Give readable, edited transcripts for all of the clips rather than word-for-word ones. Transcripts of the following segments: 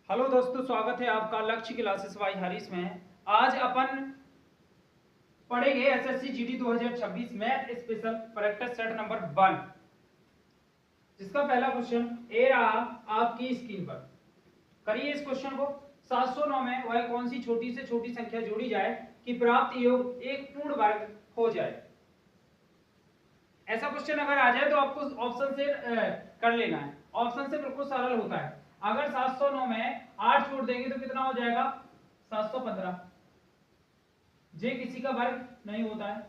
Hello दोस्तों, स्वागत है आपका लक्ष्य क्लासेस बाय हरीश में। आज अपन पढ़ेंगे SSC GD 2026 math special practice set number 1, जिसका पहला क्वेश्चन ए रहा आपकी स्क्रीन पर। करिए इस क्वेश्चन को। 709 में वह कौन सी छोटी से छोटी संख्या जोड़ी जाए कि प्राप्त योग एक पूर्ण वर्ग हो जाए। ऐसा क्वेश्चन अगर आ जाए तो आपको ऑप्शन से कर लेना है। ऑप्शन से बिल्कुल सरल होता है। अगर 709 में 8 जोड़ देंगे तो कितना हो जाएगा? 715। जे किसी का वर्ग नहीं होता है।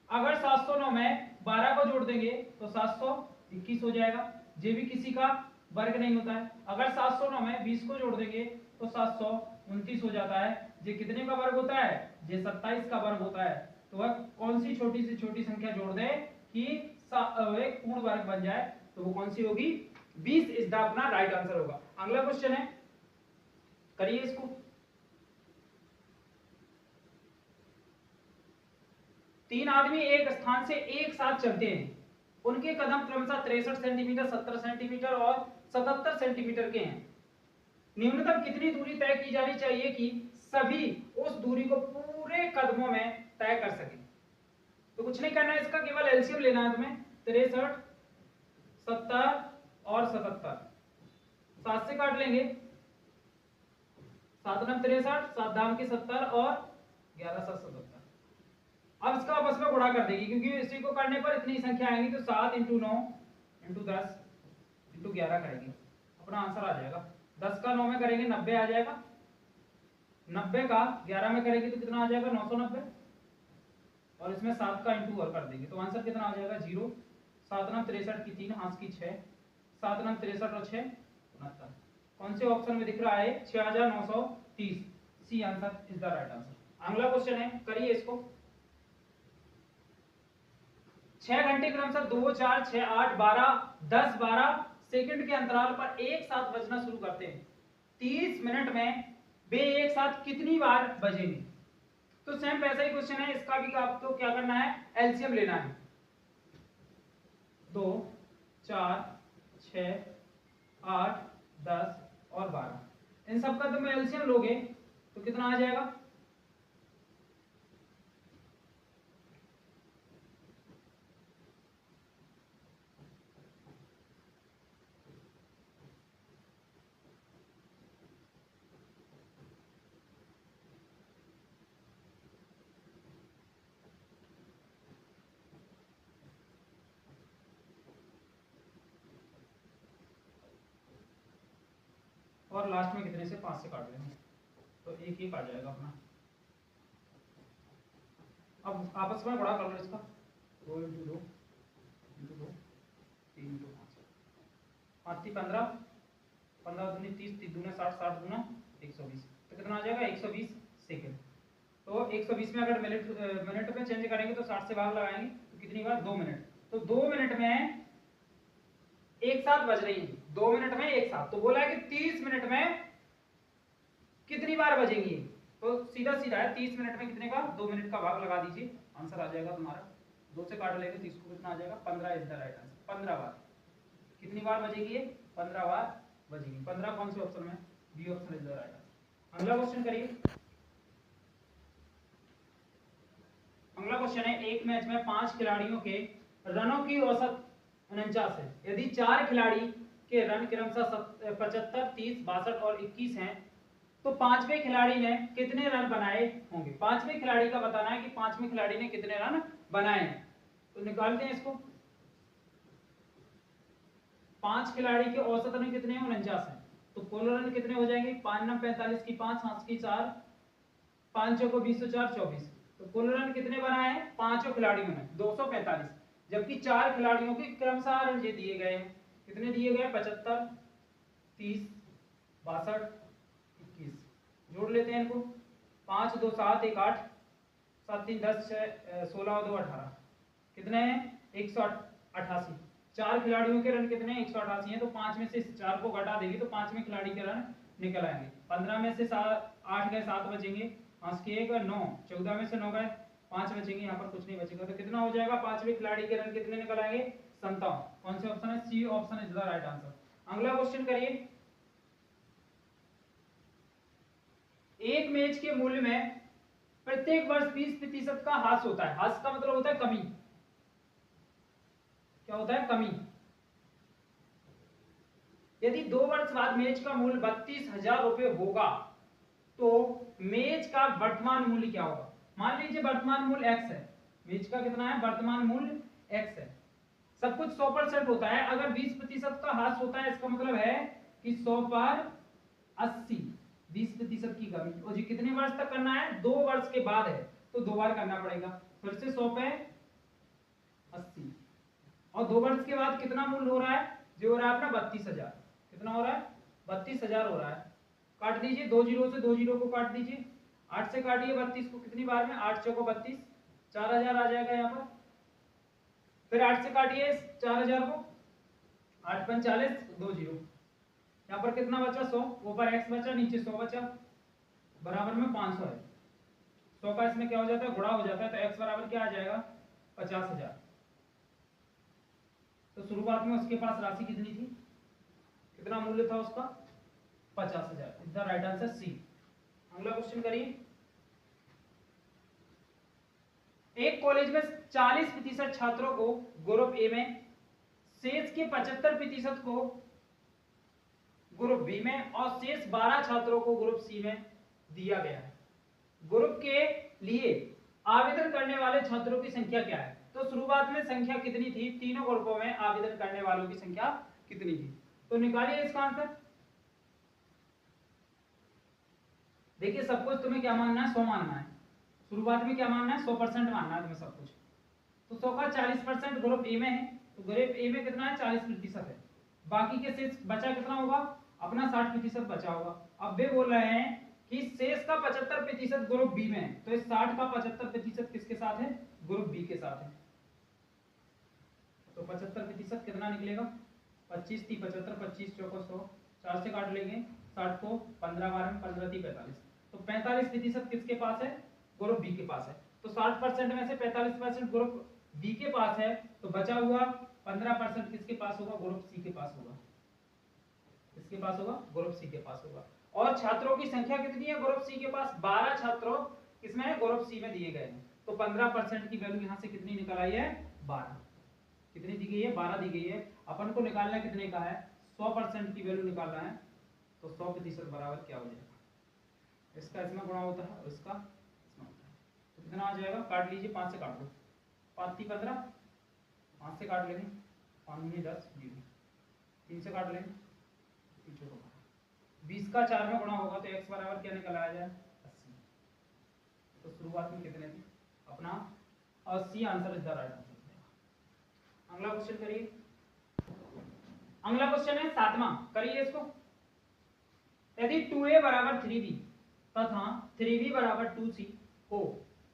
अगर 709 में 12 को जोड़ देंगे तो 721 हो जाएगा। जे भी किसी का वर्ग नहीं होता है। अगर 709 में 20 को जोड़ देंगे तो 729 हो जाता है। जे कितने का वर्ग होता है? जे 27 का वर्ग होता है। तो वह कौन सी छोटी से छोटी संख्या जोड़ दे कि एक पूर्ण वर्ग बन जाए, तो वो कौन सी होगी? 20 इज द अपना राइट आंसर होगा। अगला क्वेश्चन है, करिए इसको। तीन आदमी एक स्थान से एक साथ चलते हैं। उनके कदम क्रमशः 63 सेंटीमीटर, 70 सेंटीमीटर और 77 सेंटीमीटर के हैं। न्यूनतम कितनी दूरी तय की जानी चाहिए कि सभी उस दूरी को पूरे कदमों में तय कर सकें? तो कुछ नहीं करना है, इसका केवल एलसीएम लेना है तुम्हें। 63, 70 और 77 7 से काट लेंगे। 7 9 63, 7 धाम के 70 और 11 7 77। अब इसका आपस में गुणा कर देगी, क्योंकि इसी को करने पर इतनी संख्या आएंगी। तो 7 × 9 × 10 × 11 करेंगे, अपना आंसर आ जाएगा। 10 का 9 में करेंगे 90 आ जाएगा। 90 का 11 में करेंगे तो कितना आ जाएगा? 990। और इसमें 7 का इंटू और कर देंगे तो आंसर कितना आ जाएगा? 0। 7 9 63 की 3 हाथ की 6, 7 9 63 और 6 69। कौन से ऑप्शन में दिख रहा है? 6930। C answer is the right answer. अगला क्वेश्चन है, करिए इसको। 6 घंटे क्रमशः 2 4 6 8 12 10 12 सेकंड के अंतराल पर एक साथ बजना शुरू करते हैं। 30 मिनट में वे एक साथ कितनी बार बजेंगे? तो सेम वैसा ही क्वेश्चन है, इसका भी आपको क्या करना है? एलसीएम लेना है। 2 4 6 8 10 और 12, इन सब का तुम एलसीएम लोगे तो कितना आ जाएगा? और लास्ट में कितने से? 5 से काट लेंगे तो एक एक आ जाएगा अपना। अब आपस में बड़ा कर लो इसका। 2 × 2 × 2 3 × 5 5 × 15 15 दूनी 30 30 दूना 60 60 दूना 120। तो कितना आ जाएगा? 120 सेकंड। तो 120 में अगर मिनट में चेंज करेंगे तो 60 से भाग लगाएंगे तो कितनी बार? 2 मिनट। तो 2 मिनट में एक साथ बज रही है। 2 मिनट में एक साथ, तो बोला है कि 30 मिनट में कितनी बार बजेंगी? तो सीधा सीधा है, 30 मिनट में कितने का? 2 मिनट का भाग लगा दीजिए, आंसर आ जाएगा तुम्हारा। 2 से काट लेंगे 30 को, कितना आ जाएगा? 15 इज द राइट आंसर। 15 बार। कितनी बार बजेगी ये? 15 बार बजेगी। 15 कौन से ऑप्शन में? B option is the right answer. अगला क्वेश्चन करिए। अगला क्वेश्चन है, एक मैच में 5 खिलाड़ियों के रनों की औसत 49 है। यदि 4 खिलाड़ी के रन क्रमशः 75 30 62 और 21 हैं, तो पांचवें खिलाड़ी ने कितने रन बनाए होंगे? पांचवें खिलाड़ी का बताना है कि पांचवें खिलाड़ी ने कितने रन बनाए हैं। तो निकालते हैं इसको। 5 खिलाड़ी के औसत रन कितने हैं? 49 है। तो कुल रन कितने हो जाएंगे? 5 9 45 की 5 5 की 4 5 चौको 20 4 24। तो कुल रन कितने बनाए हैं पांचों खिलाड़ियों ने? 245। जबकि 4 खिलाड़ियों के क्रमशः रन ये दिए गए हैं। कितने दिए गए? 75 30 62 21। जोड़ लेते हैं इनको। 5 2 7 1 8 7 3 10 16 और 2 18। कितने हैं? 188। 4 खिलाड़ियों के रन कितने हैं? 188 हैं। तो 5 में से 4 को घटा देंगे तो 5वें खिलाड़ी के रन निकल आएंगे। 15 में से 8 गए 7 बचेंगे, 5 के 1 9, 14 में से 9 गए 5 बचेंगे, यहाँ पर कुछ नहीं बचेगा। तो कितना हो जाएगा? 5वें खिलाड़ी के रन कितने निकल आएंगे? 57। कौन से ऑप्शन है? C option is the right answer. अगला क्वेश्चन करिए। एक मेज के मूल्य में प्रत्येक वर्ष 20% का ह्रास होता है। ह्रास का मतलब होता है कमी। क्या होता है? कमी। यदि 2 वर्ष बाद मेज का मूल्य 32,000 रुपए होगा तो मेज का वर्तमान मूल्य क्या होगा? मान लीजिए वर्तमान मूल्य x है, मेज का कितना है? वर्तमान मूल्य x है। सब कुछ 100% होता है। अगर 20% का ह्रास होता है इसका मतलब है कि 100 पर 80, 20% की कमी। और जी कितने वर्ष तक करना है? 2 वर्ष के बाद है तो 2 बार करना पड़ेगा। फिर से 100 पे 80 और 2 वर्ष के बाद कितना मूल्य हो रहा है? जो हो रहा है अपना 32,000। कितना हो रहा है? 32,000 हो रहा है। काट दीजिए, 2 जीरो से 2 जीरो को काट दीजिए, 8 से काटिए 32 को, कितनी बार में? 8 चौको 32, 4,000 आ जाएगा यहाँ पर। फिर 8 से काटिए 4,000 को, 8 पंच 40, 2 जीरो, यहाँ पर कितना बचा? 100, ऊपर x बचा, नीचे 100 बचा, बराबर में 500 है। 100 का इसमें क्या हो जाता है? गुणा हो जाता है, तो x बराबर क्या आ जाएगा? 50,000। तो शुरुआत में उसके पास राशि कितनी थी? कितना मूल्य था उसका? 50,000। Is the right answer C. अगला क्वेश्चन करिए। एक कॉलेज में 40% छात्रों को ग्रुप ए में, शेष के 75% को ग्रुप बी में और शेष 12 छात्रों को ग्रुप सी में दिया गया है। ग्रुप के लिए आवेदन करने वाले छात्रों की संख्या क्या है? तो शुरुआत में संख्या कितनी थी? तीनों ग्रुपों में आवेदन करने वालों की संख्या कितनी थी? तो निकालिए इसका आंसर। देखिए सब कुछ तुम्हें क्या मानना है? 100 मानना है। शुरुआत में क्या मानना है? 100% मानना है तुम्हें सब कुछ। तो 100 का 40% ग्रुप ए में है, तो ग्रुप ए में कितना है? 40% है। बाकी के शेष बचा कितना होगा? अपना 60% बचा होगा। अब वे बोल रहे हैं कि शेष का 75% ग्रुप बी में है, तो इस 60 का 75% किसके साथ है? ग्रुप बी के साथ है। तो 75% कितना निकलेगा? 25 × 75, 25 × 100, 4 से काट लेंगे 60 को, 15 बार में 15 × 45, तो 45% किसके पास है? ग्रुप बी के पास है। तो 60% में से 45% ग्रुप बी के पास है, तो बचा हुआ 15% किसके पास होगा? ग्रुप सी के पास होगा। किसके पास होगा? ग्रुप सी के पास होगा। और छात्रों की संख्या कितनी है ग्रुप सी के पास? 12 छात्रों किसमें है? ग्रुप सी में दिए गए हैं। तो 15% की वैल्यू यहाँ से कितनी निकल आई है? 12। कितनी दी गई है? 12 दी गई है। अपन को निकालना कितने का है? 100% की वैल्यू निकालना है, तो 100% बराबर क्या हो जाएगा? इसका इसमें गुणा होता है, इसका इसमें होता है, तो कितना आ जाएगा? काट लीजिए, 5 से काट दो, 5 × 15, 5 से काट लेंगे, 5 × 10, 0, 3 से काट लेंगे, 20 का 4 में गुणा होगा तो x बराबर क्या निकल आ जाए? 80। तो शुरुआत में कितने थे? अपना 80 answer is the right answer. अगला क्वेश्चन करिए। अगला क्वेश्चन है 7वां, करिए इसको। यदि 2a बराबर 3b तथा 3b बराबर 2c हो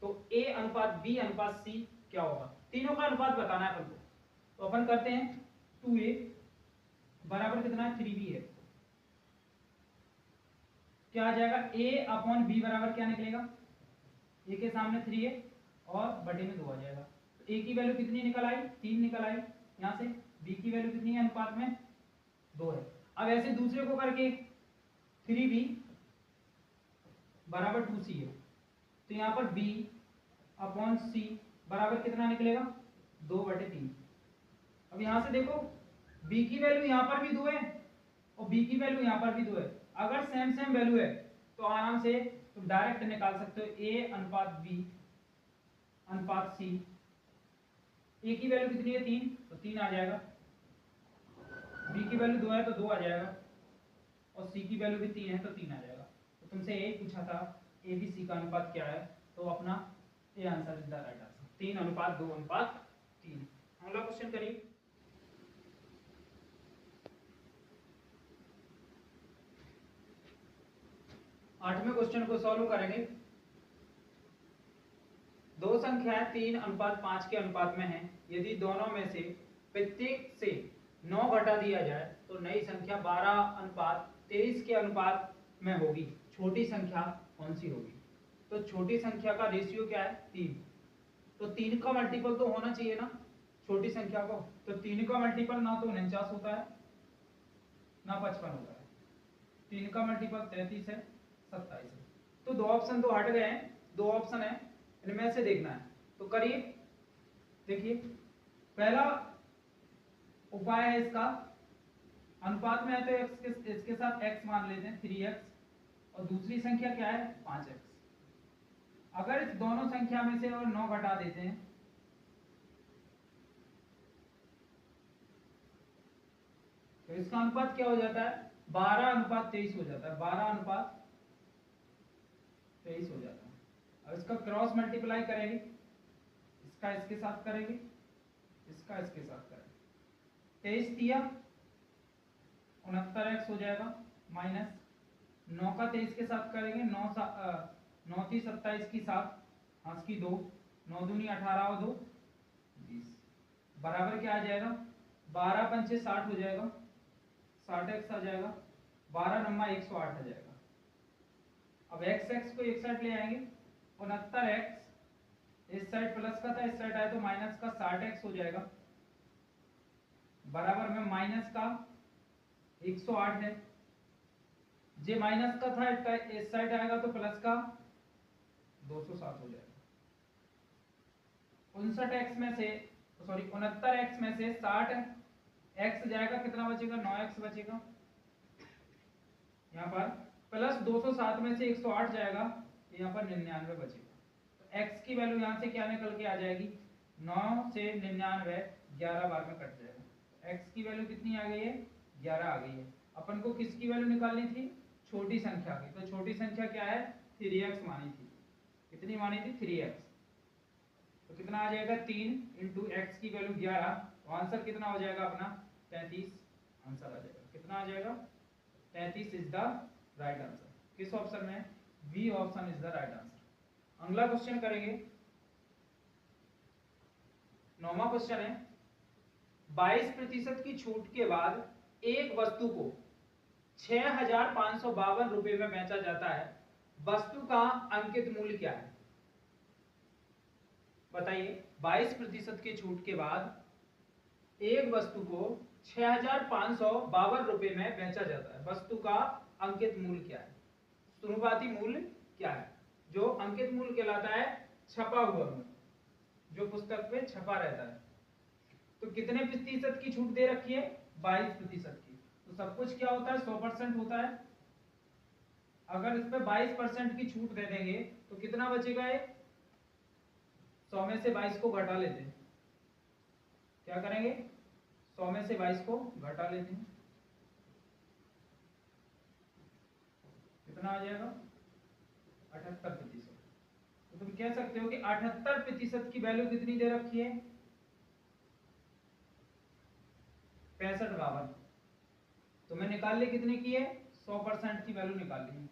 तो a अनुपात b अनुपात c क्या होगा? तीनों का अनुपात बताना है अपन को। तो अपन करते हैं 2a बराबर कितना है? 3b है, क्या आ जाएगा? a/b बराबर क्या निकलेगा? a के सामने 3 है और बटे में 2 आ जाएगा। तो a की वैल्यू कितनी निकल आई? 3 निकल आई यहाँ से। b की वैल्यू कितनी है अनुपात में? 2 है। अब ऐसे दूसरे को करके 3b बराबर 2c है, तो यहाँ पर b/c बराबर कितना निकलेगा? 2/3। अब यहाँ से देखो b की वैल्यू यहाँ पर भी 2 है और b की वैल्यू यहाँ पर भी 2 है। अगर सेम सेम वैल्यू है तो आराम से तुम डायरेक्ट निकाल सकते हो a अनुपात b अनुपात c। a की वैल्यू कितनी है? 3, तो 3 आ जाएगा। b की वैल्यू 2 है तो 2 आ जाएगा और c की वैल्यू भी 3 है तो 3 आ जाएगा। तो तुमसे यही पूछा था a b c का अनुपात क्या है, तो अपना A answer is the right answer, 3:2:3। अगला क्वेश्चन करिए। आठवें क्वेश्चन को सॉल्व करेंगे। दो संख्याएं 3:5 के अनुपात में हैं। यदि दोनों में से प्रत्येक से 9 घटा दिया जाए तो नई संख्या 12:23 के अनुपात में होगी। छोटी संख्या कौन सी होगी? तो छोटी संख्या का रेशियो क्या है? 3। तो 3 का मल्टीपल तो होना चाहिए ना छोटी संख्या को। तो 3 का मल्टीपल ना तो 49 होता है ना 55 होता है। 3 का मल्टीपल 33 है, 27 है। तो दो ऑप्शन तो हट गए हैं, दो ऑप्शन है, इनमें से देखना है। तो करीब देखिए, पहला उपाय है इसका, अनुपात में है तो इसके साथ x मान लेते हैं 3x, और दूसरी संख्या क्या है 5x। अगर इस दोनों संख्या में से और 9 घटा देते हैं तो इसका अनुपात क्या हो जाता है 12:23 हो जाता है, 12:23 हो जाता है। अब इसका क्रॉस मल्टीप्लाई करेंगे, इसका इसके साथ करेंगे, इसका इसके साथ करेंगे, 23 दिया 69x हो जाएगा, माइनस 9 का 23 के साथ करेंगे, 9 3 27 की 7 5 की 2, 9 दूनी 18 और 2 20, बराबर क्या आ जाएगा 12 पंचे 60 हो जाएगा, 60x आ जाएगा, 12 नम्मा 108 आ जाएगा। अब x को एक साइड ले आएंगे, 69x इस साइड प्लस का था, इस साइड आए तो माइनस का 60x हो जाएगा, बराबर में माइनस का 108 है, जे माइनस का था इस साइड आएगा तो प्लस का 207 हो जाएगा। 59x में से 60x जाएगा, कितना बचेगा 9x बचेगा, यहाँ पर प्लस 207 में से 108 जाएगा, यहाँ पर 99 बचेगा। तो x की वैल्यू यहाँ से क्या निकल के आ जाएगी 9 से 99 11 बार में कट जाएगा। x की वैल्यू कितनी आ गई है 11 आ गई है। अपन को किसकी वैल्यू निकालनी थी छोटी संख्या की, तो छोटी संख्या क्या है 3x मानी थी, कितनी मानी थी 3x, तो कितना आ जाएगा 3 इंटू एक्स की वैल्यू 11, तो आंसर कितना हो जाएगा अपना 33 आंसर आ जाएगा, कितना आ जाएगा 33 इज द राइट आंसर। किस ऑप्शन में B option is the right answer. अगला क्वेश्चन करेंगे, 9वां क्वेश्चन है 22% की छूट के बाद एक वस्तु को 6,552 रुपए में बेचा जाता है, वस्तु का अंकित मूल्य क्या है बताइए। 22% की छूट के बाद एक वस्तु को 6,552 रुपए में बेचा जाता है, वस्तु का अंकित मूल्य क्या है, शुरुआती मूल्य क्या है, जो अंकित मूल्य कहलाता है छपा हुआ मूल्य, जो पुस्तक पे छपा रहता है। तो कितने प्रतिशत की छूट दे रखी है 22% की, तो सब कुछ क्या होता है 100% होता है। अगर इस पे 22% की छूट दे देंगे तो कितना बचेगा, ये 100 में से 22 को घटा लेते हैं, क्या करेंगे 100 में से 22 को घटा लेते हैं, कितना आ जाएगा 78%। तो तुम कह सकते हो कि 78% की वैल्यू कितनी दे रखी है 6552, तो मैं निकाल ली कितने की है 100% की वैल्यू निकाल ली,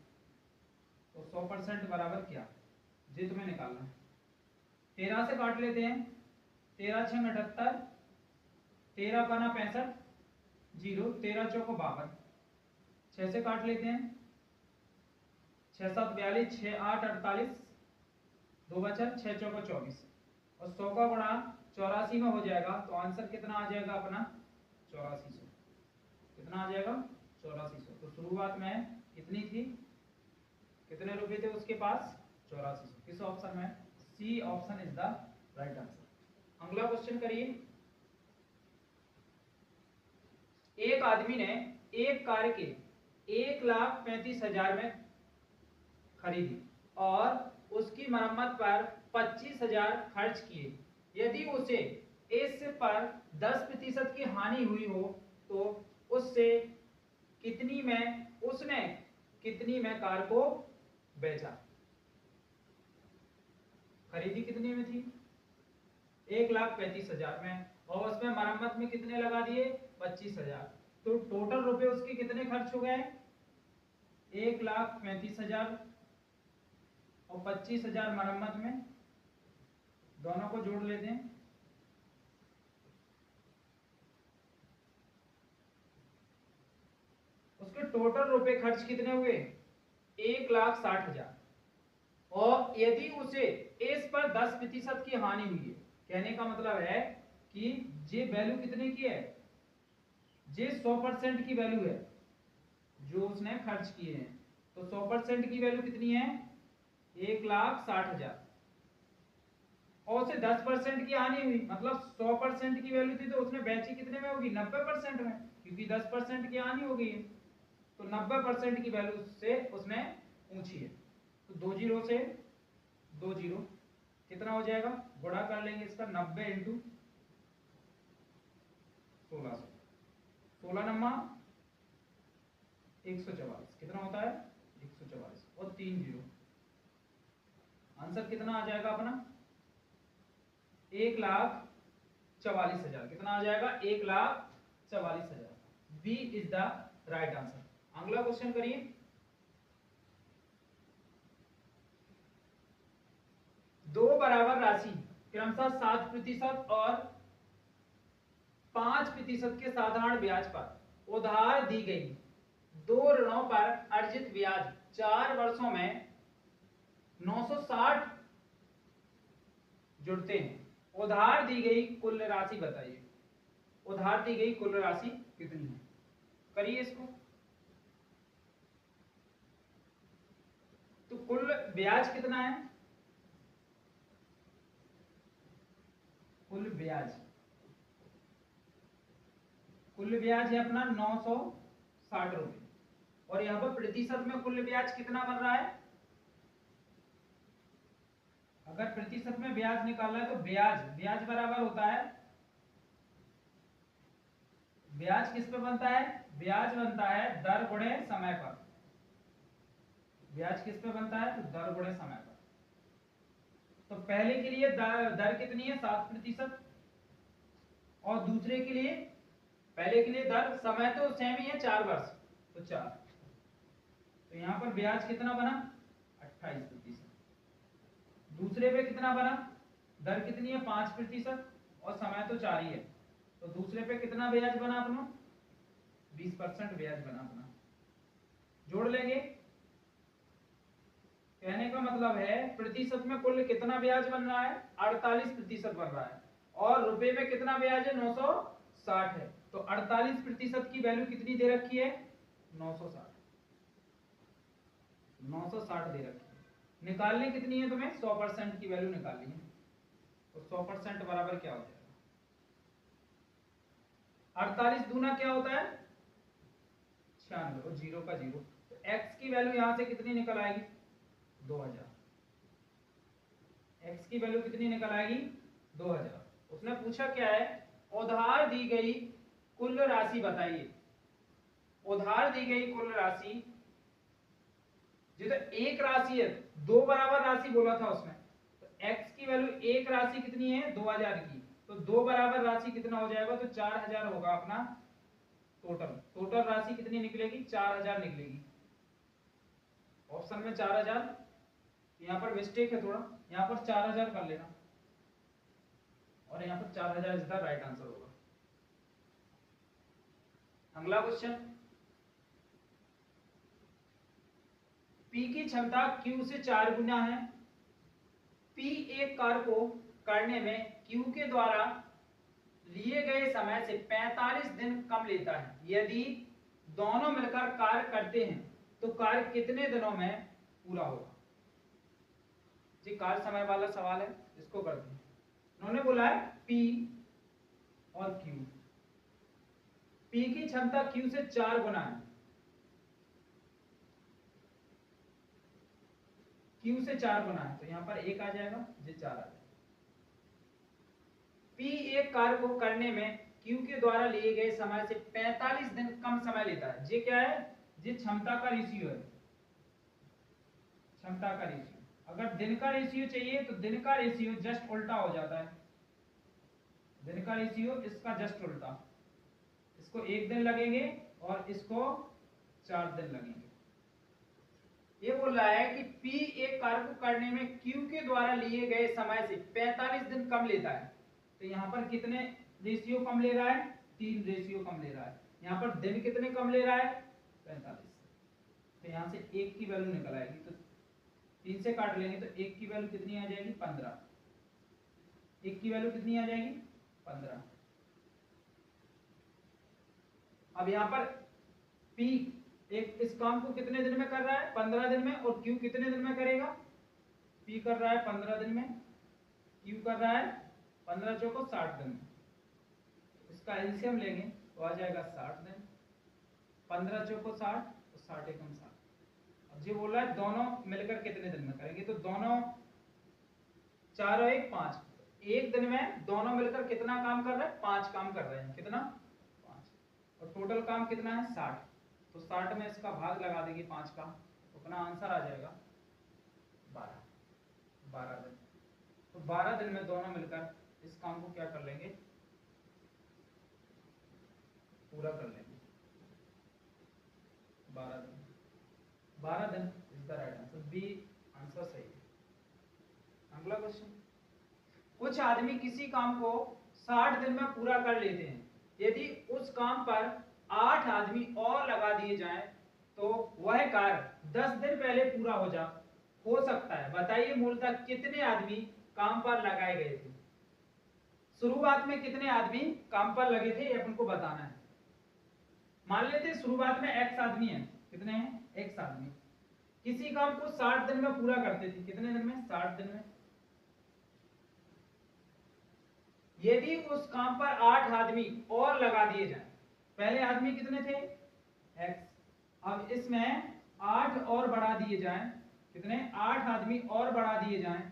तो 100% बराबर क्या, ये तुम्हें निकालना है। 13 से काट लेते हैं, 13 6 78, 13 पाना 65 जीरो, 13 चौको 52, 6 से काट लेते हैं, 6 7 42, 6 8 48, 2 बचा, 6 चौको 24, और 100 का गुणा 84 में हो जाएगा, तो आंसर कितना आ जाएगा अपना 8400, कितना आ जाएगा 8400। तो शुरुआत में कितनी थी, कितने रुपए थे उसके पास 8400। किस ऑप्शन में C option is the right answer. अगला क्वेश्चन करिए, एक आदमी ने एक कार के 1,35,000 में खरीदी और उसकी मरम्मत पर 25,000 खर्च किए, यदि उसे इस पर 10% की हानि हुई हो तो उसने कितनी में कार को बेचा। खरीदी कितने में थी 1,35,000 में, और उसमें मरम्मत में कितने लगा दिए 25,000, तो टोटल रुपए उसके कितने खर्च हो गए 1,35,000 और 25,000 मरम्मत में, दोनों को जोड़ लेते हैं, उसके टोटल रुपए खर्च कितने हुए 1,60,000, और यदि उसे इस पर 10% की हानि हुई है, कहने का मतलब है कि ये वैल्यू कितने की है, ये 100% की वैल्यू है जो उसने खर्च किए हैं, तो 100% की वैल्यू कितनी है 1,60,000 और उसे 10% की हानि हुई, मतलब 100% की वैल्यू थी तो उसने बेची कितने में होगी, 90% में, क्योंकि 10% की हानि हो गई है तो 90% की वैल्यू से उसने पूछी है। तो 2 जीरो से 2 जीरो कितना हो जाएगा, गुणा कर लेंगे इसका 90 इंटू 1600, 16 नम्मा 144 कितना होता है 144 और 3 जीरो, आंसर कितना आ जाएगा अपना 1,44,000, कितना आ जाएगा 1,44,000। B is the right answer. अगला क्वेश्चन करिए। दो बराबर राशि क्रमशः 7% और 5% के साधारण ब्याज पर उधार दी गई दो ऋणों पर अर्जित ब्याज 4 वर्षों में 960 जुड़ते हैं। उधार दी गई कुल राशि बताइए। उधार दी गई कुल राशि कितनी है, करिए इसको। तो कुल ब्याज कितना है, कुल ब्याज है अपना 960 रुपए, और यहां पर प्रतिशत में कुल ब्याज कितना बन रहा है, अगर प्रतिशत में ब्याज निकालना है तो ब्याज बराबर होता है, ब्याज किस पे बनता है, ब्याज बनता है दर गुणे समय पर। ब्याज किस पे बनता है, तो दर गुणे समय पर। तो पहले के लिए दर कितनी है 7%, और दूसरे के लिए, पहले के लिए दर समय तो सेम ही है 4 वर्ष, तो 4, तो यहां पर ब्याज कितना बना 28%। दूसरे पे कितना बना, दर कितनी है 5% और समय तो 4 ही है, तो दूसरे पे कितना ब्याज बना अपना 20% ब्याज बना अपना, जोड़ लेंगे। कहने का मतलब है प्रतिशत में कुल कितना ब्याज बन रहा है 48% बन रहा है, और रुपए में कितना ब्याज है 960 है, तो 48% की वैल्यू कितनी दे रखी है 960 दे रखी है। निकालनी कितनी है तुम्हें 100% की वैल्यू निकालनी है, तो 100% बराबर क्या हो जाएगा 48 दूना क्या होता है 96 और जीरो का जीरो, तो x की वैल्यू यहां से कितनी निकल आएगी 2000, x की वैल्यू कितनी निकल आएगी 2000। उसने पूछा क्या है, उधार दी गई कुल राशि बताइए। उधार दी गई कुल राशि जो तो एक राशि है, दो बराबर राशि बोला था उसने, तो x की वैल्यू एक राशि कितनी है 2000 की, तो दो बराबर राशि कितना हो जाएगा, तो 4000 होगा अपना टोटल राशि कितनी निकलेगी 4000 निकलेगी। ऑप्शन में 4000, यहाँ पर मिस्टेक है थोड़ा, यहाँ पर 4000 कर लेना और यहाँ पर 4000 इसका राइट आंसर होगा। अगला क्वेश्चन, P की क्षमता Q से 4 गुना है। P एक कार्य को करने में Q के द्वारा लिए गए समय से 45 दिन कम लेता है। यदि दोनों मिलकर कार्य करते हैं तो कार्य कितने दिनों में पूरा होगा। जी कार्य समय वाला सवाल है, इसको करते हैं। उन्होंने बोला है P और Q, P की क्षमता Q से 4 गुना है, Q से 4 गुना है, तो यहां पर 1 आ जाएगा, ये 4 आ जाएगा। P एक कार्य को करने में Q के द्वारा लिए गए समय से 45 दिन कम समय लेता है। ये क्या है, ये क्षमता का रेशियो है, क्षमता का रेशियो। अगर दिन का रेशियो चाहिए तो दिन का रेशियो जस्ट उल्टा हो जाता है, दिन का रेशियो इसका जस्ट उल्टा, इसको 1 दिन लगेंगे और इसको 4 दिन लगेंगे। ये बोल रहा है कि P एक कार्य को करने में Q के द्वारा लिए गए समय से 45 दिन कम लेता है, तो यहाँ पर कितने रेशियो कम ले रहा है 3 रेशियो कम ले रहा है। यहाँ पर दिन कितने कम ले रहा है 45, तो यहाँ से 1 की वैल्यू निकल आएगी, तो 3 से काट लेंगे तो 1 की वैल्यू कितनी आ जाएगी 15, 1 की वैल्यू कितनी आ जाएगी 15। अब यहाँ पर P एक इस काम को कितने दिन में कर रहा है 15 दिन में, और Q कितने दिन में करेगा P कर रहा है 15 दिन में, Q कर रहा है 15 चौको 60 दिन में। इसका एलसीएम लेंगे तो आ जाएगा 60 दिन, 15 चौको 60 तो 60 एकम 60। अब ये बोल रहा है दोनों मिलकर कितने दिन में करेंगे, तो दोनों 4 और 1 5, एक दिन में दोनों मिलकर कितना काम कर रहे हैं, 5 काम कर रहे हैं। कितना, 5। और टोटल काम कितना है 60, तो 60 में इसका भाग लगा देंगे 5 का, तो अपना आंसर आ जाएगा 12 दिन। तो 12 दिन में दोनों मिलकर इस काम को क्या कर लेंगे, पूरा कर लेंगे। 12 दिन is the right answer, B answer सही है। अगला क्वेश्चन, कुछ आदमी किसी काम को 60 दिन में पूरा कर लेते हैं, यदि उस काम पर 8 आदमी और लगा दिए जाएं तो वह कार्य 10 दिन पहले पूरा हो सकता है। बताइए मूलतः कितने आदमी काम पर लगाए गए थे। शुरुआत में कितने आदमी काम पर लगे थे ये अपन को बताना है। मान लेते हैं शुरुआत में x आदमी है, कितने हैं, x आदमी किसी काम को 60 दिन में पूरा करते थे। कितने दिन में, 60 दिन में। यदि उस काम पर 8 आदमी और लगा दिए जाएं, पहले आदमी कितने थे, x, अब इसमें 8 और बढ़ा दिए जाएं, कितने, 8 आदमी और बढ़ा दिए जाएं,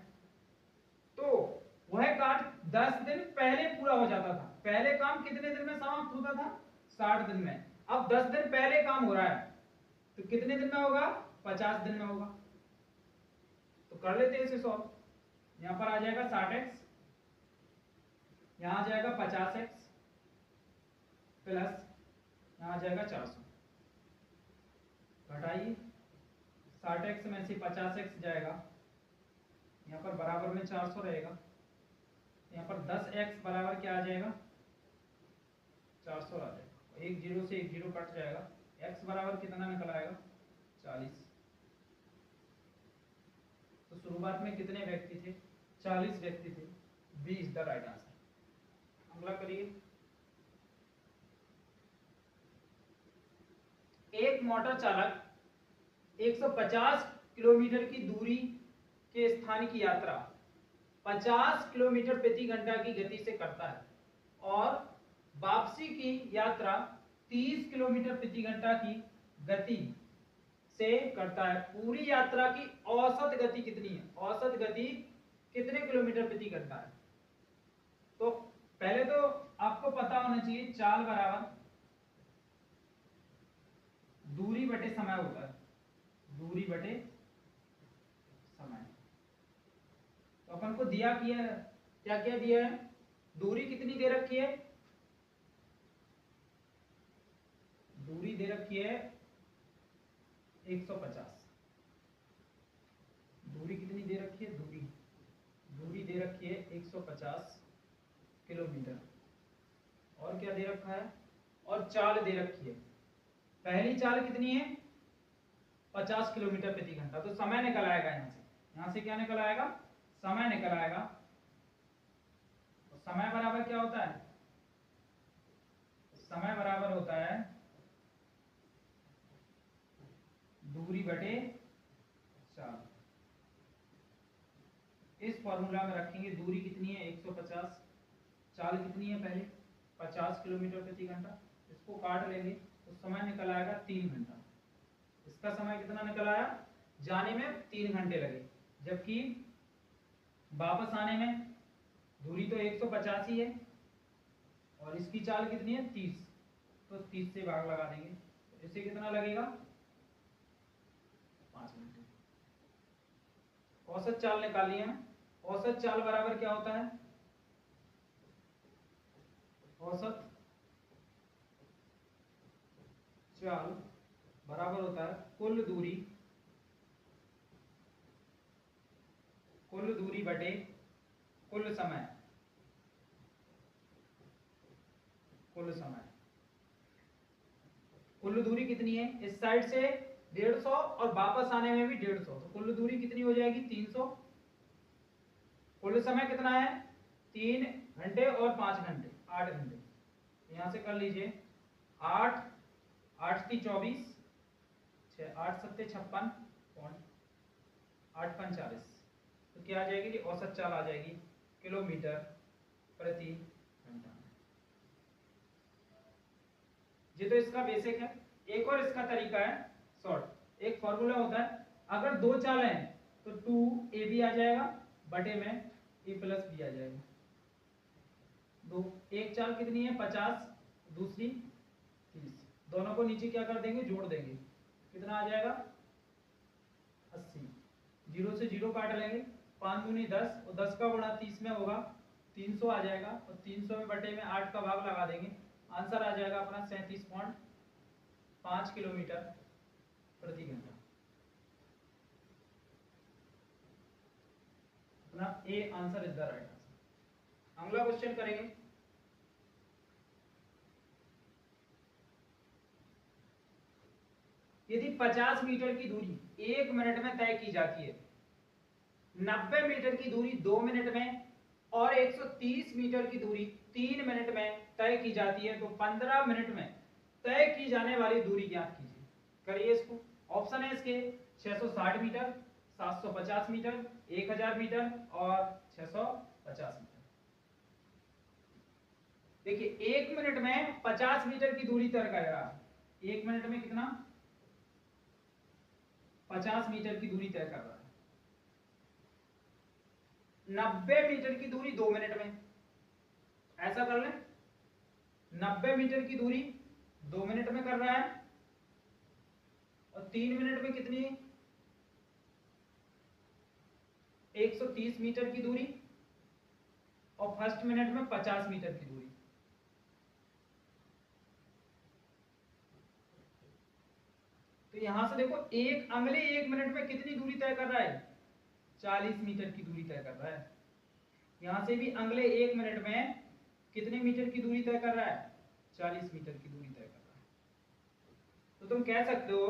तो वह कार्य 10 दिन पहले पूरा हो जाता था। पहले काम कितने दिन में समाप्त होता था, 60 दिन में। अब 10 दिन पहले काम हो रहा है तो कितने दिन में होगा, 50 दिन में होगा। तो कर लेते हैं इसे सॉल्व। यहां पर आ जाएगा 60x, यहां आ जाएगा 50x प्लस यहां आ जाएगा 400। घटाइए, 60x में से 50x जाएगा, यहाँ पर बराबर में 400 रहेगा, यहाँ पर 10x बराबर क्या आ जाएगा, 400 आ जाएगा। एक जीरो से एक जीरो कट जाएगा, x बराबर कितना निकल आएगा, 40। तो शुरुआत में कितने व्यक्ति थे, 40 व्यक्ति थे। B is the right answer. अगला करिए, एक मोटर चालक 150 किलोमीटर की दूरी के स्थान की यात्रा 50 किलोमीटर प्रति घंटा की गति से करता है और वापसी की यात्रा 30 किलोमीटर प्रति घंटा की गति से करता है। पूरी यात्रा की औसत गति कितनी है, औसत गति कितने किलोमीटर प्रति घंटा है। तो पहले तो आपको पता होना चाहिए चाल बराबर दूरी बटे समय होता है, दूरी बटे समय। तो अपन को दिया क्या क्या दिया है, दूरी कितनी दे रखी है, दूरी दे रखी है 150। दूरी कितनी दे रखी है, दूरी दे रखी है 150 किलोमीटर। और क्या दे रखा है, और चाल दे रखी है। पहली चाल कितनी है, 50 किलोमीटर प्रति घंटा। तो समय निकल आएगा यहां से क्या निकल आएगा, समय निकल आएगा। तो समय बराबर क्या होता है, समय बराबर होता है दूरी बटे चाल। इस फॉर्मूला में रखेंगे दूरी कितनी है 150, चाल कितनी है पहले 50 किलोमीटर प्रति घंटा। इसको काट लेंगे तो समय निकल आएगा 3 घंटा। इसका समय कितना निकल आया, जाने में 3 घंटे लगे, जबकि वापस आने में दूरी तो 150 ही है और इसकी चाल कितनी है 30, तो 30 से भाग लगा देंगे तो इससे कितना लगेगा 5 घंटे। औसत चाल निकालिए हम। औसत चाल बराबर क्या होता है, औसत चाल बराबर होता है कुल दूरी बटे कुल समय। कुल दूरी कितनी है, इस साइड से 150 और वापस आने में भी 150, तो कुल दूरी कितनी हो जाएगी 300। कुल समय कितना है 3 घंटे और 5 घंटे 8 घंटे। यहां से कर लीजिए 8 8 × 24 8 × 7 = 56 8 × 5 = 40। तो क्या आ जाएगी, औसत चाल आ जाएगी किलोमीटर प्रति घंटा। ये तो इसका बेसिक है। एक और इसका तरीका है शॉर्ट। एक फॉर्मूला होता है, अगर दो चाल हैं तो 2ab आ जाएगा बटे में a प्लस b आ जाएगा। दो, एक चाल कितनी है 50, दूसरी 30, दोनों को नीचे क्या कर देंगे, जोड़ देंगे, कितना आ जाएगा 80। 0 से 0 काट लेंगे, 5 दूनी 10 और 10 का गुणा 30 में होगा 300 आ जाएगा, और 300 में बटे में 8 का भाग लगा देंगे, आंसर आ जाएगा अपना 37.5 किलोमीटर प्रति घंटा। अपना A answer is the right answer. अगला क्वेश्चन करेंगे। यदि 50 मीटर की दूरी 1 मिनट में तय की जाती है, 90 मीटर की दूरी 2 मिनट में और 130 मीटर की दूरी 3 मिनट में तय की जाती है, तो 15 मिनट में तय की जाने वाली दूरी ज्ञात कीजिए। करिए इसको। ऑप्शन है इसके 660 मीटर, 750 मीटर, 1000 मीटर और 650 मीटर। देखिए 1 मिनट में 50 मीटर की दूरी तय कर रहा है। 1 मिनट में कितना, 50 मीटर की दूरी तय कर रहा है। 90 मीटर की दूरी 2 मिनट में, ऐसा कर ले, 90 मीटर की दूरी 2 मिनट में कर रहा है, और 3 मिनट में कितनी, 130 मीटर की दूरी, और फर्स्ट मिनट में 50 मीटर की दूरी। तो यहां से देखो एक अगले 1 मिनट में कितनी दूरी तय कर रहा है, 40 मीटर की दूरी तय कर रहा है। यहां से भी अगले 1 मिनट में कितने मीटर की दूरी तय कर रहा है, 40 मीटर की दूरी तय कर रहा है। तो तुम कह सकते हो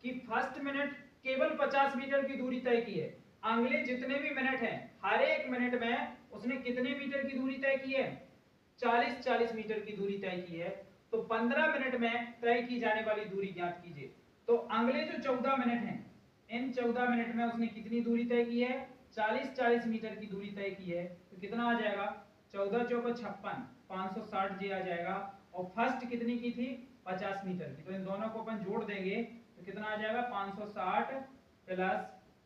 कि फर्स्ट मिनट केवल 50 मीटर की दूरी तय की है, अगले जितने भी मिनट हैं हर एक मिनट में उसने कितने मीटर की दूरी तय की है, 40 मीटर की दूरी तय की है। तो 15 मिनट में तय की जाने वाली दूरी ज्ञात कीजिए। तो अगले जो 14 मिनट हैं, इन 14 मिनट में उसने कितनी दूरी तय की है, 40 मीटर की दूरी तय की है। तो कितना आ जाएगा, 14 चौको 56, 560 जी आ जाएगा। और फर्स्ट कितनी की थी, 50 मीटर की। तो इन दोनों को अपन जोड़ देंगे तो कितना आ जाएगा, 560 प्लस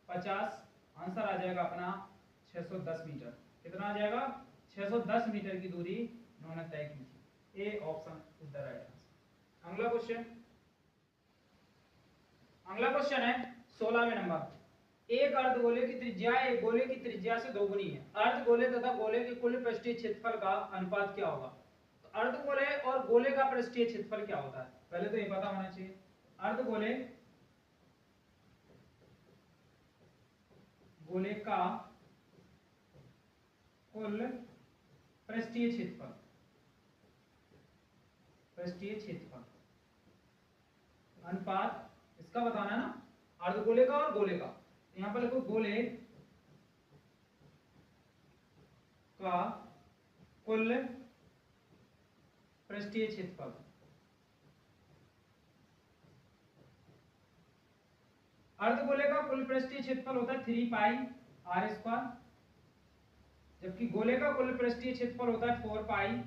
50, आंसर आ जाएगा अपना 610 मीटर। कितना आ जाएगा, 610 मीटर की दूरी उन्होंने तय की थी। A option is the right answer. अगला क्वेश्चन, अगला क्वेश्चन है 16वें नंबर। एक अर्धगोले की त्रिज्या एक गोले की त्रिज्या से दोगुनी है, अर्धगोले तथा गोले के कुल पृष्ठीय क्षेत्रफल का अनुपात क्या होगा। तो अर्धगोले और गोले का पृष्ठीय क्षेत्रफल क्या होता है, पहले तो ये पता होना चाहिए। अर्धगोले, गोले का कुल पृष्ठीय क्षेत्रफल, पृष्ठीय क्षेत्रफल अनुपात इसका बताना है ना, अर्धगोले का और गोले का। यहां पर लिखो गोले का कुल पृष्ठीय क्षेत्रफल, अर्धगोले का कुल पृष्ठीय क्षेत्रफल होता है 3 पाई आर स्क्वायर, जबकि गोले का कुल पृष्ठीय क्षेत्रफल होता है 4 पाई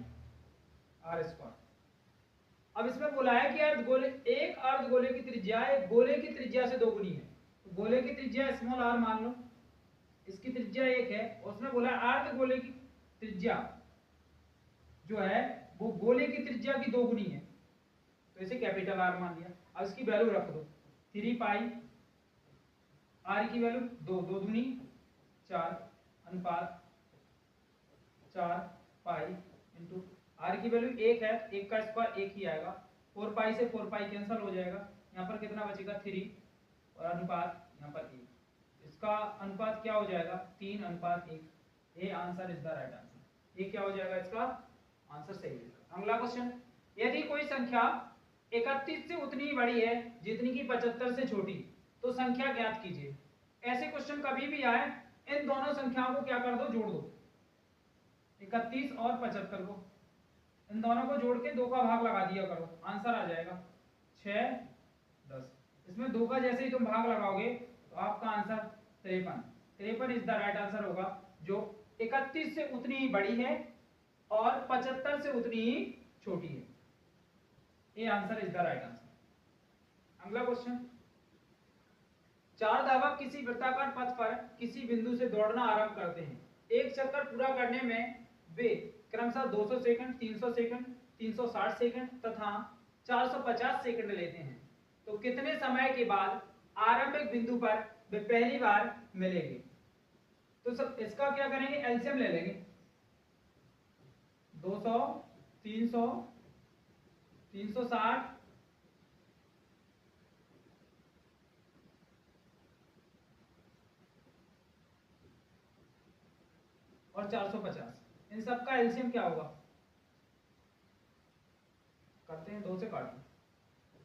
आर स्क्वायर। अब इसमें बोला है कि अर्धगोले, एक अर्धगोले की त्रिज्या एक गोले की त्रिज्या से दोगुनी है। तो गोले की त्रिज्या स्मॉल आर मान लो, इसकी त्रिज्या 1 है, और उसने बोला अर्धगोले की त्रिज्या जो है वो गोले की त्रिज्या की दोगुनी है, तो इसे कैपिटल आर मान लिया। अब इसकी वैल्यू रख दो, 3 पाई आर की वैल्यू 2, 2 दूनी 4 अनुपात 4 पाई इंटू आर की वैल्यू 1 है, 1 का स्क्वायर 1 ही आएगा। 4 पाई से 4 पाई कैंसिल हो जाएगा, यहाँ पर कितना बचेगा 3, और अनुपात यहाँ पर 1, इसका अनुपात क्या हो जाएगा 3 अनुपात 1। ये answer is the right answer. ये क्या हो जाएगा, इसका आंसर सही है। अगला क्वेश्चन, यदि कोई संख्या 31 से उतनी ही बड़ी है जितनी की 75 से छोटी, तो संख्या ज्ञात कीजिए। ऐसे क्वेश्चन कभी भी आए, इन दोनों संख्याओं को क्या कर दो, जोड़ दो, 31 और 75 को, इन दोनों को जोड़ के 2 का भाग लगा दिया करो, आंसर आ जाएगा 6 10। इसमें 2 का जैसे ही तुम भाग लगाओगे तो आपका answer 53। 53 is the right answer होगा, जो 31 से उतनी ही बड़ी है और 75 से उतनी ही छोटी है। ये answer is the right answer. अगला क्वेश्चन, चार धावक किसी वृत्ताकार पथ पर किसी बिंदु से दौड़ना आरंभ करते हैं। एक चक्कर पूरा करने में वे क्रमशः 200 सेकंड, 300 सेकंड, 360 सेकंड तथा 450 सेकंड लेते हैं। तो कितने समय के बाद आरंभिक बिंदु पर वे पहली बार मिलेंगे? तो सब इसका क्या करेंगे, एलसीएम ले लेंगे। 200, 300, 360 और 450, इन सब का एलसीएम क्या होगा? करते हैं, 2 से काट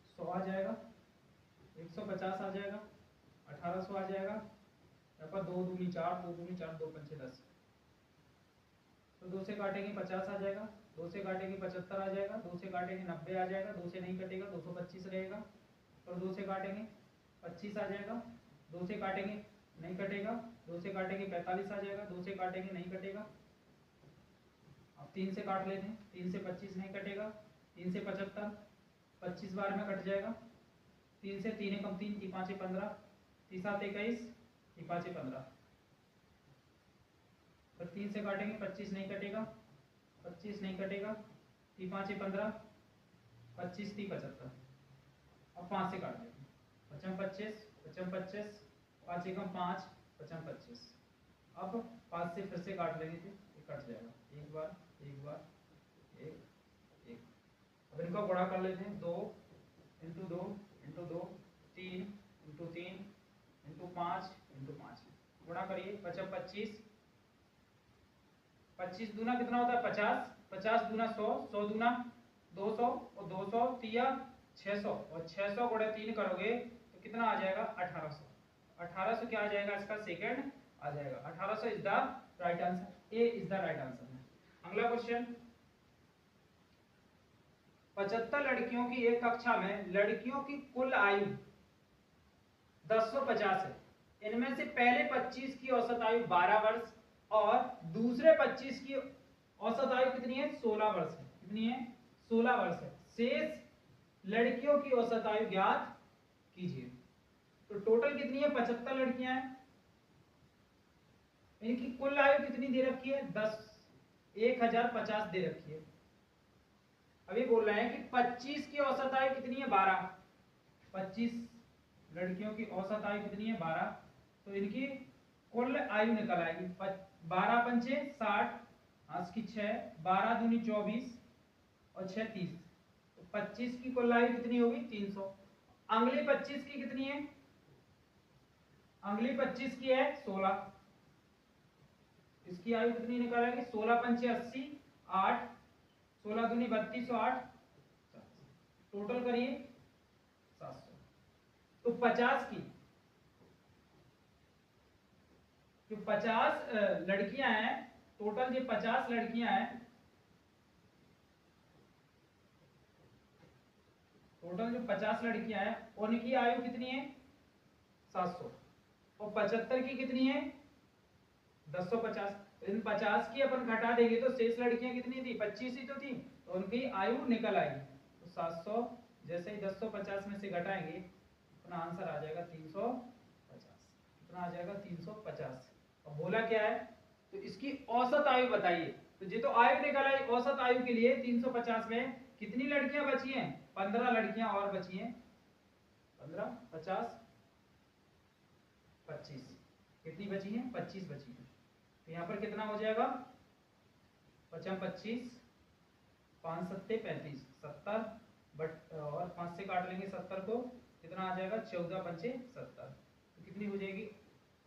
100 आ जाएगा, 150 आ जाएगा, 1800 आ जाएगा, यहाँ पर 2 दूनी 4, 2 दूनी 4, 2 पंचे 10। तो 2 से काटेंगे 50 आ जाएगा, 2 से काटेंगे 75 आ जाएगा, 2 से काटेंगे 90 आ जाएगा, 2 से नहीं कटेगा 225 रहेगा, और 2 से काटेंगे 25 आ जाएगा, 2 से काटेंगे नहीं कटेगा, 2 से काटेंगे 45 आ जाएगा, 2 से काटेंगे नहीं कटेगा। अब 3 से काट लेते हैं, 3 से 25 नहीं कटेगा, 3 से 75, 25 बार में कट जाएगा, 3 से 3 कम 3, 3 5 15, 3 7 21, 3 5 15। तो 3 से काटेंगे 25 नहीं कटेगा, 25 नहीं कटेगा, 3 5 15, 25 3 75। अब 5 से काट लेते हैं, 55 25, 55 25, 5 एकम 5, 55 25। अब 5 से फिर से काट लेंगे तो ये कट जाएगा, एक बार एक बार एक एक। अब इनका गुणा कर लेते हैं, 2 into 2 into 2, 3 into 3 into 5 into 5। गुणा करिए, 55 25, 25 दूना कितना होता है 50, 50 दूना 100, 100 दूना 200 और 200 तिया 600 और 600 गुणे 3 करोगे तो कितना आ जाएगा 1800। 1800 क्या आ जाएगा, इसका सेकंड आ जाएगा। 1800 is the right answer, A is the right answer. अगला क्वेश्चन, 75 लड़कियों की एक कक्षा में लड़कियों की कुल आयु 1050 है। इनमें से पहले 25 की औसत आयु 12 वर्ष और दूसरे 25 की औसत आयु कितनी है 16 वर्ष है। कितनी है 16 वर्ष है। शेष लड़कियों की औसत आयु ज्ञात कीजिए। तो टोटल कितनी है 75 लड़कियां हैं, इनकी कुल आयु कितनी दे रखी है 1050 दे रखी है। अभी बोल रहे हैं कि 25 की औसत आयु कितनी है 12, 25 लड़कियों की औसत आयु कितनी है 12, तो इनकी कुल आयु निकल आएगी 12 पंचे 60, आज की 6, 12 दूनी 24 और 6 30, तो 25 की कुल आयु कितनी होगी 300। अगली 25 की कितनी है, अगली 25 की है 16, इसकी आयु कितनी निकल आएगी 16 पंचे 80, 8, 16 दूनी 32 और 8, टोटल करिए 700। तो 50 की जो 50 लड़कियां हैं, टोटल जो 50 लड़कियां हैं, टोटल जो 50 लड़कियां हैं उनकी आयु कितनी है 700 और 75 की कितनी है 1050। तो इन 50 की अपन घटा देंगे तो शेष लड़कियां कितनी थी 25 ही तो थी, तो उनकी आयु निकल आएगी। तो 700 जैसे ही 1050 में से घटाएंगे अपना आंसर आ जाएगा 350। कितना आ जाएगा 350। और बोला क्या है, तो इसकी औसत आयु बताइए। तो ये तो आयु निकल आई, औसत आयु के लिए 350 में कितनी लड़कियां बची हैं 15 लड़कियां और बची हैं। 15 50 25, कितनी बची हैं 25 बची हैं। तो यहाँ पर कितना हो जाएगा 55 25, 5 7 35, 70 बट और 5 से काट लेंगे 70 को, कितना आ जाएगा 14 पंचे 70। तो कितनी हो जाएगी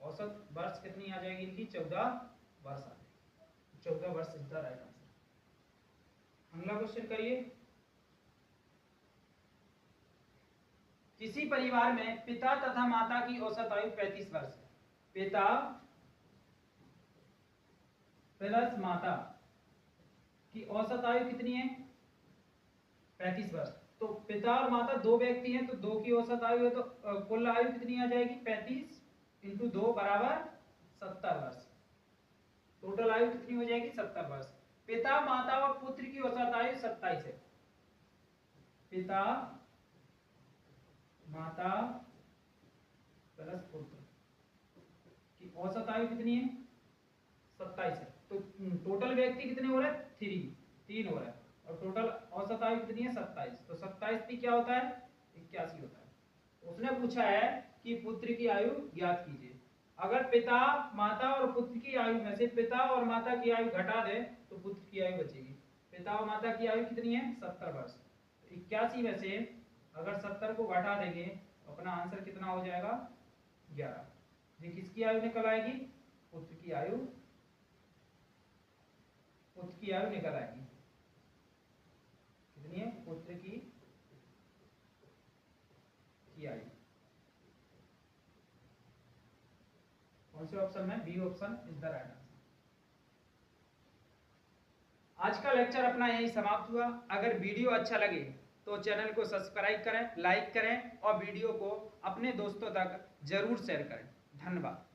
औसत वर्ष कितनी आ जाएगी इनकी 14 वर्ष आ जाएगी। 14 वर्ष इज द राइट आंसर। अगला क्वेश्चन करिए, किसी परिवार में पिता तथा माता की औसत आयु 35 वर्ष है। पिता प्लस माता की औसत आयु कितनी है 35 वर्ष। तो पिता और माता दो व्यक्ति हैं, तो दो की औसत आयु है, तो कुल आयु कितनी आ जाएगी 35 इंटू 2 बराबर 70 वर्ष। टोटल आयु कितनी हो जाएगी? 70 वर्ष। पिता, माता और पुत्र की औसत आयु 27 है। पिता, माता प्लस पुत्र की औसत आयु कितनी है? 27 है। तो टोटल व्यक्ति कितने हो रहे हैं? 3 हो रहा है, और टोटल औसत आयु कितनी है? 27। तो 27 भी क्या होता है? 81 होता है। उसने पूछा है कि पुत्र की आयु ज्ञात कीजिए। अगर पिता, माता और पुत्र की आयु में से पिता और माता की आयु घटा दे तो पुत्र की आयु बचेगी। पिता और माता की आयु कितनी है? 70 वर्ष। 81 में से अगर 70 को घटा देंगे तो अपना आंसर कितना हो जाएगा? 11। ये किसकी आयु निकल आएगी? पुत्र की आयु। पुत्र की आयु निकल आएगी। कितनी है? पुत्र की आयु। कौन से ऑप्शन में? B option is the right answer. आज का लेक्चर अपना यही समाप्त हुआ। अगर वीडियो अच्छा लगे तो चैनल को सब्सक्राइब करें, लाइक करें और वीडियो को अपने दोस्तों तक जरूर शेयर करें। धन्यवाद।